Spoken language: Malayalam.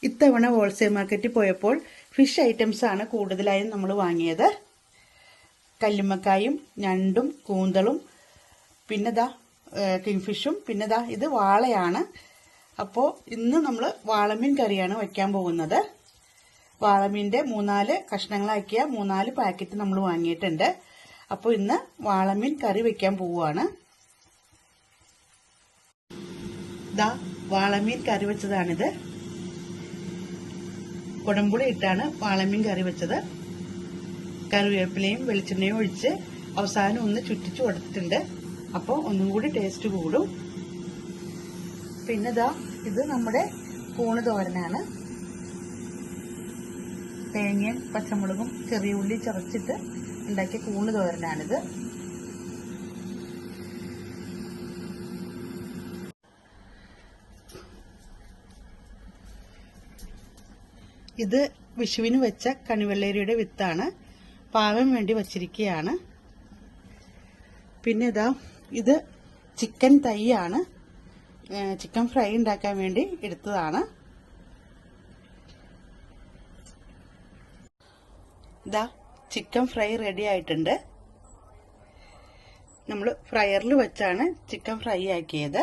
ഇത്തവണ ഹോൾസെയിൽ മാർക്കറ്റിൽ പോയപ്പോൾ ഫിഷ് ഐറ്റംസ് ആണ് കൂടുതലായും നമ്മൾ വാങ്ങിയത്. കല്ലുമ്മക്കായും ഞണ്ടും കൂന്തളും പിന്നെ കിങ്ഫിഷും പിന്നെ ഇത് വാളയാണ്. അപ്പോൾ ഇന്ന് നമ്മൾ വാളമീൻ കറിയാണ് വയ്ക്കാൻ പോകുന്നത്. വാളമീൻ്റെ 3-4 കഷ്ണങ്ങളാക്കിയ 3-4 പാക്കറ്റ് നമ്മൾ വാങ്ങിയിട്ടുണ്ട്. അപ്പോൾ ഇന്ന് വാളമീൻ കറി വയ്ക്കാൻ പോവുകയാണ്. വാളമീൻ കറി വെച്ചതാണിത്. കുടംപുളി ഇട്ടാണ് വാളമീൻ കറി വെച്ചത്. കറിവേപ്പിലയും വെളിച്ചെണ്ണയും ഒഴിച്ച് അവസാനം ഒന്ന് ചുറ്റിച്ചു കൊടുത്തിട്ടുണ്ട്. അപ്പോൾ ഒന്നും കൂടി ടേസ്റ്റ് കൂടും. പിന്നെ ഇത് നമ്മുടെ കൂണ് തോരനാണ്. തേങ്ങയും പച്ചമുളകും ചെറിയ ഉള്ളി ചതച്ചിട്ട് ഉണ്ടാക്കിയ കൂണ് തോരനാണിത്. ഇത് വിഷുവിന് വെച്ച കണിവെള്ളരിയുടെ വിത്താണ്. പാകം വേണ്ടി വച്ചിരിക്കുകയാണ്. പിന്നെ ഇത് ചിക്കൻ തൈയാണ്. ചിക്കൻ ഫ്രൈ ഉണ്ടാക്കാൻ വേണ്ടി എടുത്തതാണ്. ചിക്കൻ ഫ്രൈ റെഡി ആയിട്ടുണ്ട്. നമ്മൾ ഫ്രയറിൽ വെച്ചാണ് ചിക്കൻ ഫ്രൈ ആക്കിയത്.